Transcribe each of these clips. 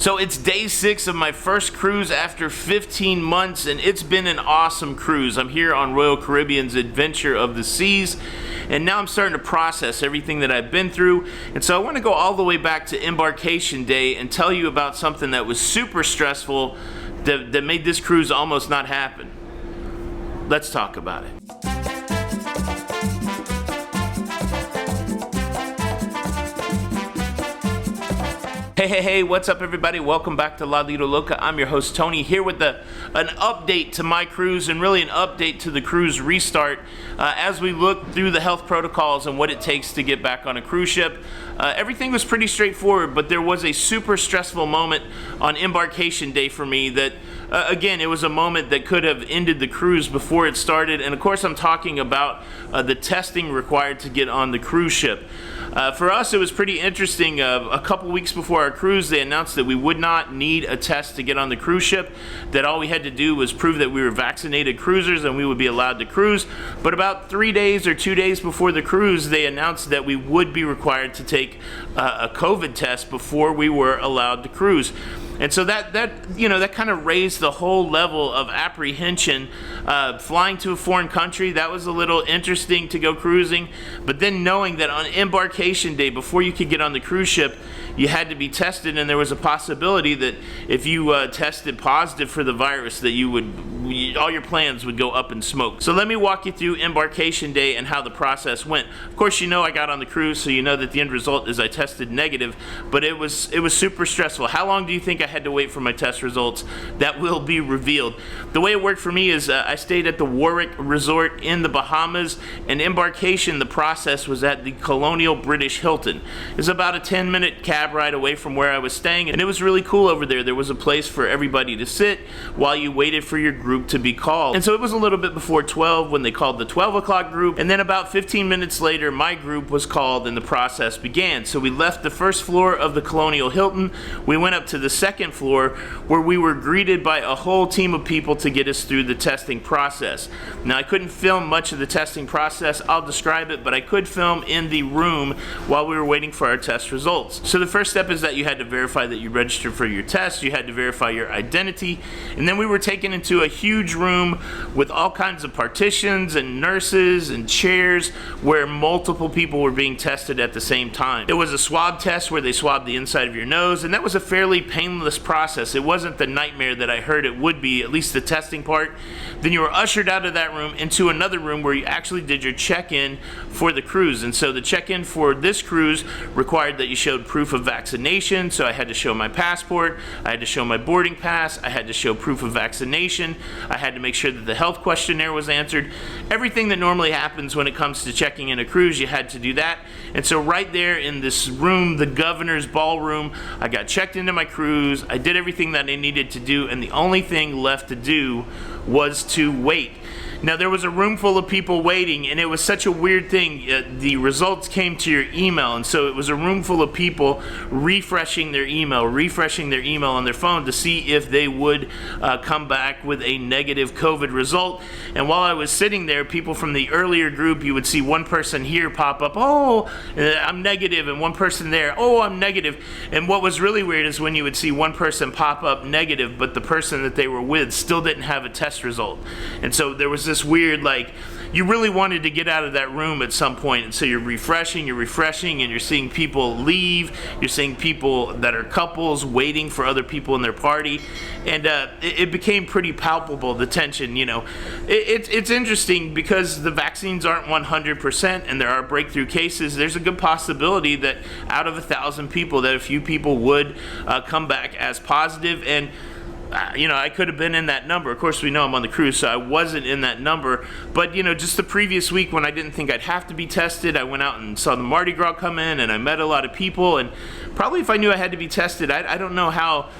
So it's day 6 of my first cruise after 15 months, and it's been an awesome cruise. I'm here on Royal Caribbean's Adventure of the Seas, and now I'm starting to process everything that I've been through. And so I want to go all the way back to embarkation day and tell you about something that was super stressful that made this cruise almost not happen. Let's talk about it. Hey, what's up everybody? Welcome back to Lido Loca. I'm your host Tony, here with an update to my cruise and really an update to the cruise restart as we look through the health protocols and what it takes to get back on a cruise ship. Everything was pretty straightforward, but there was a super stressful moment on embarkation day for me that, again, it was a moment that could have ended the cruise before it started. And of course, I'm talking about the testing required to get on the cruise ship. For us, it was pretty interesting. A couple weeks before our cruise, they announced that we would not need a test to get on the cruise ship, that all we had to do was prove that we were vaccinated cruisers and we would be allowed to cruise. But about 3 days or 2 days before the cruise, they announced that we would be required to take a COVID test before we were allowed to cruise. And so that kind of raised the whole level of apprehension. Flying to a foreign country, that was a little interesting to go cruising. But then knowing that on embarkation day, before you could get on the cruise ship, you had to be tested, and there was a possibility that if you tested positive for the virus, that all your plans would go up in smoke. So let me walk you through embarkation day and how the process went. Of course, you know I got on the cruise, so you know that the end result is I tested negative, but it was super stressful. How long do you think I had to wait for my test results? That will be revealed. The way it worked for me is I stayed at the Warwick Resort in the Bahamas, and embarkation, the process was at the Colonial British Hilton. It's about a 10-minute cab ride away from where I was staying, and it was really cool over there. There was a place for everybody to sit while you waited for your group to be called. And so it was a little bit before 12 when they called the 12 o'clock group, and then about 15 minutes later my group was called and the process began. So we left the first floor of the Colonial Hilton, we went up to the second floor where we were greeted by a whole team of people to get us through the testing process. Now, I couldn't film much of the testing process, I'll describe it, but I could film in the room while we were waiting for our test results. So the first step is that you had to verify that you registered for your test, you had to verify your identity, and then we were taken into a huge room with all kinds of partitions and nurses and chairs where multiple people were being tested at the same time. It was a swab test where they swabbed the inside of your nose, and that was a fairly painless process. It wasn't the nightmare that I heard it would be, at least the testing part. Then you were ushered out of that room into another room where you actually did your check-in for the cruise. And so the check-in for this cruise required that you showed proof of vaccination. So I had to show my passport, I had to show my boarding pass, I had to show proof of vaccination, I had to make sure that the health questionnaire was answered. Everything that normally happens when it comes to checking in a cruise, you had to do that. And so right there in this room, the governor's ballroom, I got checked into my cruise, I did everything that I needed to do, and the only thing left to do was to wait. Now, there was a room full of people waiting, and it was such a weird thing. The results came to your email, and so it was a room full of people refreshing their email on their phone to see if they would come back with a negative COVID result. And while I was sitting there, people from the earlier group, you would see one person here pop up, oh, I'm negative, and one person there, oh, I'm negative. And what was really weird is when you would see one person pop up negative, but the person that they were with still didn't have a test result. And so there was this weird, like, you really wanted to get out of that room at some point, and so you're refreshing, and you're seeing people leave, you're seeing people that are couples waiting for other people in their party, and it became pretty palpable, the tension, you know. It's interesting because the vaccines aren't 100%, and there are breakthrough cases. There's a good possibility that out of 1,000 people, that a few people would come back as positive, and you know, I could have been in that number. Of course, we know I'm on the cruise, so I wasn't in that number. But, you know, just the previous week when I didn't think I'd have to be tested, I went out and saw the Mardi Gras come in, and I met a lot of people. And probably if I knew I had to be tested, I don't know how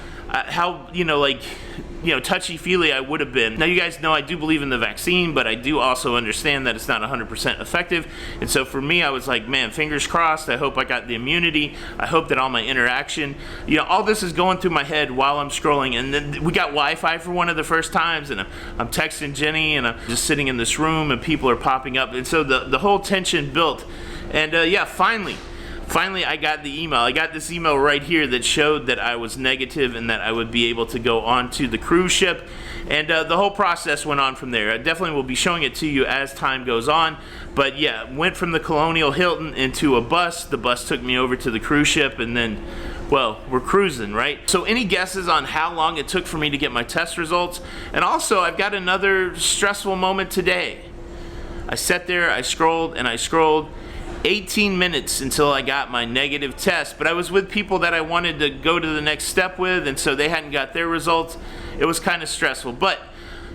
touchy-feely I would have been. Now, you guys know I do believe in the vaccine, but I do also understand that it's not 100% effective. And so for me, I was like, man, fingers crossed. I hope I got the immunity. I hope that all my interaction, you know, all this is going through my head while I'm scrolling. And then we got Wi-Fi for one of the first times, and I'm texting Jenny, and I'm just sitting in this room, and people are popping up. And so the whole tension built. And yeah, finally, finally I got the email. I got this email right here that showed that I was negative and that I would be able to go onto the cruise ship. And the whole process went on from there. I definitely will be showing it to you as time goes on. But yeah, went from the Colonial Hilton into a bus. The bus took me over to the cruise ship, and then, well, we're cruising, right? So any guesses on how long it took for me to get my test results? And also, I've got another stressful moment today. I sat there, I scrolled, and I scrolled 18 minutes until I got my negative test, but I was with people that I wanted to go to the next step with, and so they hadn't got their results. It was kind of stressful, but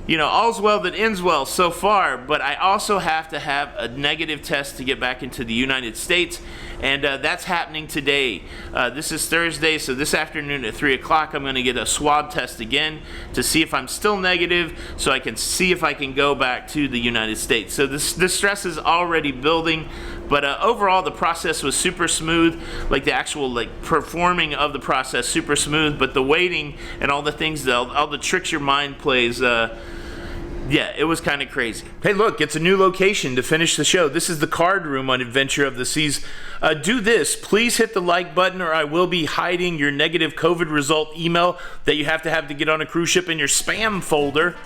you know, all's well that ends well so far. But I also have to have a negative test to get back into the United States, and that's happening today. This is Thursday, so this afternoon at 3 o'clock I'm going to get a swab test again to see if I'm still negative, so I can see if I can go back to the United States. So this stress is already building, but overall the process was super smooth. Like the actual performing of the process, super smooth, but the waiting and all the things, all the tricks your mind plays, yeah, it was kind of crazy. Hey, look, it's a new location to finish the show. This is the card room on Adventure of the Seas. Do this. Please hit the like button, or I will be hiding your negative COVID result email that you have to get on a cruise ship in your spam folder.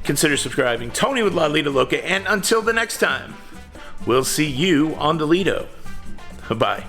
Consider subscribing. Tony with Lido Loca, and until the next time, we'll see you on the Lido. Bye.